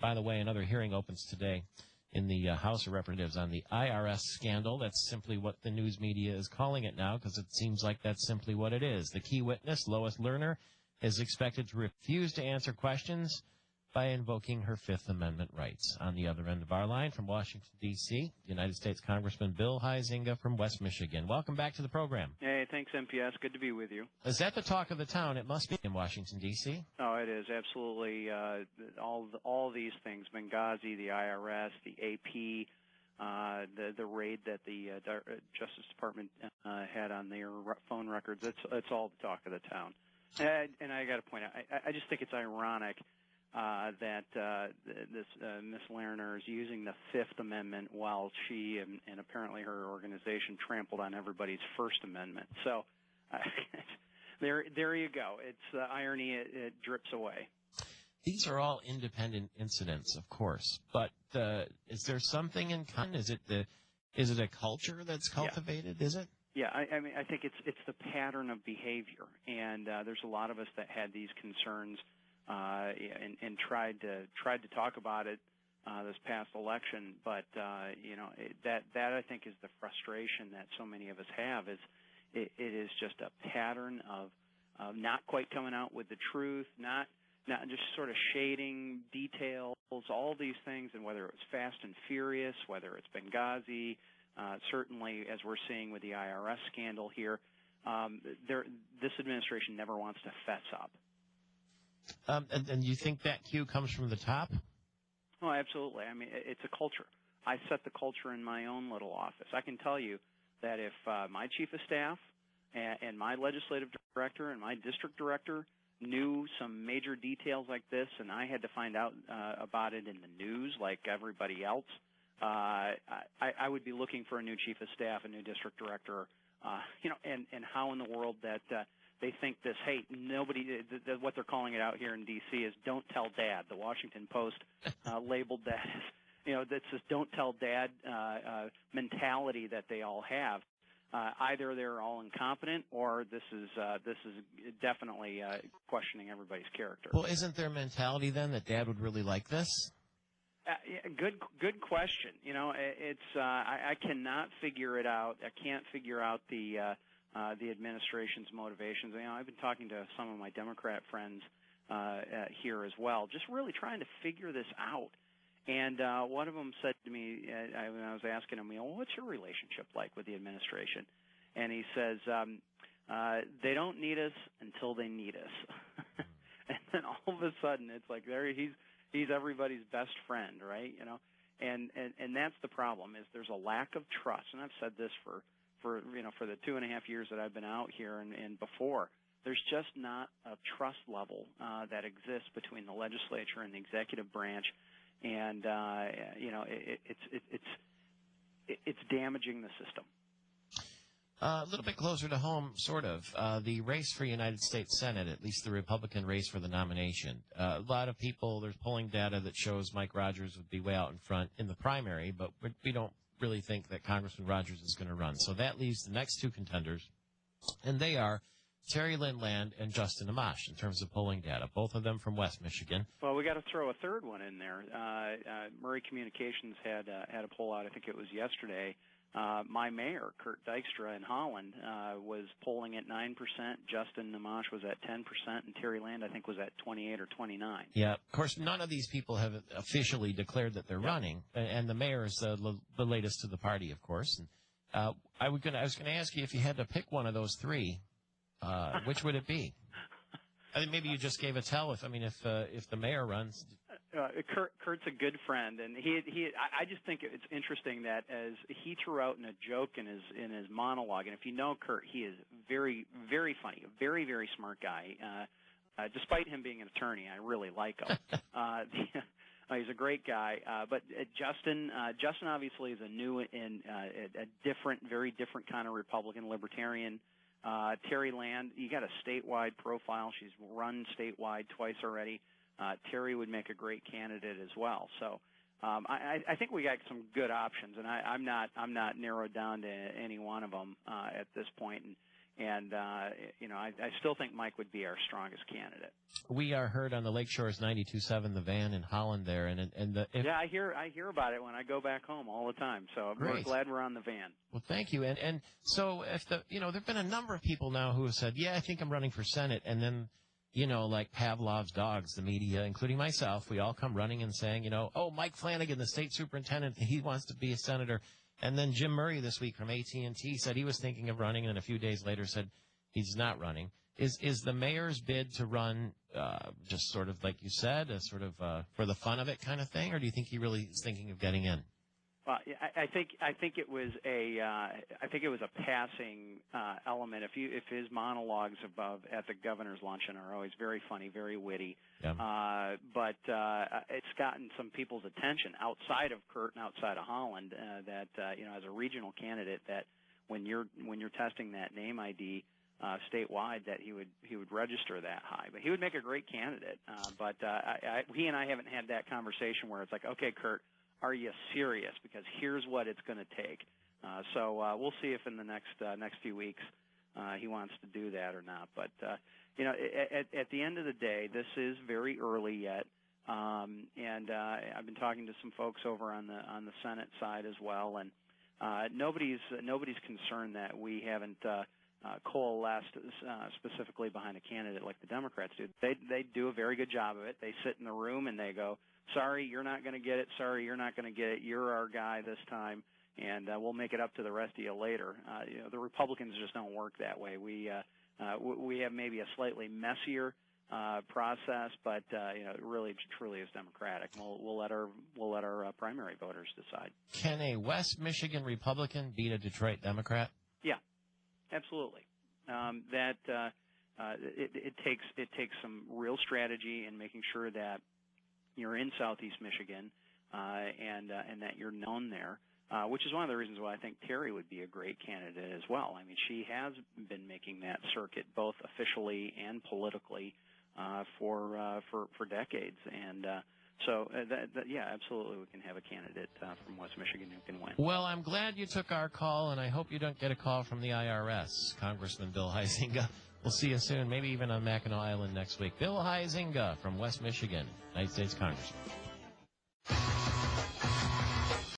By the way, another hearing opens today in the House of Representatives on the IRS scandal. That's simply what the news media is calling it now, because it seems like that's simply what it is. The key witness, Lois Lerner, is expected to refuse to answer questions by invoking her Fifth Amendment rights. On the other end of our line from Washington, D.C., United States Congressman Bill Huizenga from West Michigan. Welcome back to the program. Hey, thanks, MPS. Good to be with you. Is that the talk of the town? It must be in Washington, D.C. Oh, it is, absolutely. All these things, Benghazi, the IRS, the AP, the raid that the Justice Department had on their phone records, it's all the talk of the town. And I got to point out, I just think it's ironic that this Miss Lerner is using the Fifth Amendment while she and apparently her organization trampled on everybody's First Amendment. So there you go. It's irony. It drips away. These are all independent incidents, of course, but is there something in common? Is it a culture that's cultivated? Yeah. Is it? Yeah, I mean, I think it's the pattern of behavior, and there's a lot of us that had these concerns and tried to talk about it this past election, but that I think is the frustration that so many of us have. Is it is just a pattern of not quite coming out with the truth, not just sort of shading details, all these things, and whether it was Fast and Furious, whether it's Benghazi. Certainly, as we're seeing with the IRS scandal here, this administration never wants to fess up. And you think that cue comes from the top? Oh, absolutely. I mean, it's a culture. I set the culture in my own little office. I can tell you that if my chief of staff and my legislative director and my district director knew some major details like this, and I had to find out about it in the news like everybody else, I would be looking for a new chief of staff, a new district director, and how in the world that they think this, hey, nobody, what they're calling it out here in D.C. is don't tell dad. The Washington Post labeled that as, that's this don't tell dad mentality that they all have. Either they're all incompetent or this is definitely questioning everybody's character. Well, isn't their mentality then that dad would really like this? Good question. It's I cannot figure it out. I can't figure out the administration's motivations. I've been talking to some of my Democrat friends here as well, just really trying to figure this out. And one of them said to me, when I was asking him, what's your relationship like with the administration? And he says, they don't need us until they need us. And then all of a sudden, it's like he's everybody's best friend, right? And that's the problem, is there's a lack of trust. And I've said this for the 2.5 years that I've been out here and before. There's just not a trust level that exists between the legislature and the executive branch, and it's damaging the system. A little bit closer to home, sort of. The race for United States Senate, at least the Republican race for the nomination. A lot of people, there's polling data that shows Mike Rogers would be way out in front in the primary, but we don't really think that Congressman Rogers is going to run. So that leaves the next two contenders, and they are Terry Lynn Land and Justin Amash in terms of polling data, both of them from West Michigan. Well, we got to throw a third one in there. Murray Communications had a poll out, I think it was yesterday. My mayor, Kurt Dykstra in Holland, was polling at 9%. Justin Amash was at 10%, and Terry Land, I think, was at 28 or 29. Yeah, of course, none of these people have officially declared that they're running, and the mayor is the latest to the party, of course. And I was going to ask you if you had to pick one of those three, which would it be? I think maybe you just gave a tell. If the mayor runs. Kurt's a good friend, and I just think it's interesting that as he threw out in a joke in his monologue, and if you know Kurt, he is very, very funny, a very, very smart guy. Despite him being an attorney, I really like him. He's a great guy. But Justin obviously is a new and a different, very different kind of Republican libertarian. Terry Land, you got a statewide profile. She's run statewide twice already. Terry would make a great candidate as well. So I think we got some good options, and I'm not narrowed down to any one of them at this point. And And I still think Mike would be our strongest candidate. We are heard on the Lakeshore's 92.7, the van in Holland there, Yeah, I hear about it when I go back home all the time. So we're glad we're on the van. Well, thank you. And so if there've been a number of people now who have said, yeah, I think I'm running for Senate, and then, like Pavlov's dogs, the media, including myself, we all come running and saying, oh, Mike Flanagan, the state superintendent, he wants to be a senator. And then Jim Murray this week from AT&T said he was thinking of running, and a few days later said he's not running. Is the mayor's bid to run just sort of like you said, a sort of for the fun of it kind of thing, or do you think he really is thinking of getting in? Well, I think it was a passing element. If his monologues at the governor's luncheon are always very funny, very witty, yeah. But it's gotten some people's attention outside of Kurt and outside of Holland. That as a regional candidate, that when you're testing that name ID statewide, that he would register that high. But he would make a great candidate. But he and I haven't had that conversation where it's like, okay, Kurt, are you serious? Because here's what it's going to take. So we'll see if in the next few weeks he wants to do that or not. But at the end of the day, this is very early yet, and I've been talking to some folks over on the Senate side as well, and nobody's concerned that we haven't coalesced specifically behind a candidate like the Democrats do. They do a very good job of it. They sit in the room and they go, sorry, you're not going to get it. Sorry, you're not going to get it. You're our guy this time, and we'll make it up to the rest of you later. The Republicans just don't work that way. We have maybe a slightly messier process, but it really truly is democratic. We'll let our primary voters decide. Can a West Michigan Republican beat a Detroit Democrat? Yeah, absolutely. It takes some real strategy in making sure that you're in Southeast Michigan, and that you're known there, which is one of the reasons why I think Terry would be a great candidate as well. I mean, she has been making that circuit both officially and politically for decades, and so yeah, absolutely, we can have a candidate from West Michigan who can win. Well, I'm glad you took our call, and I hope you don't get a call from the IRS, Congressman Bill Huizenga. We'll see you soon, maybe even on Mackinac Island next week. Bill Huizenga from West Michigan, United States Congressman.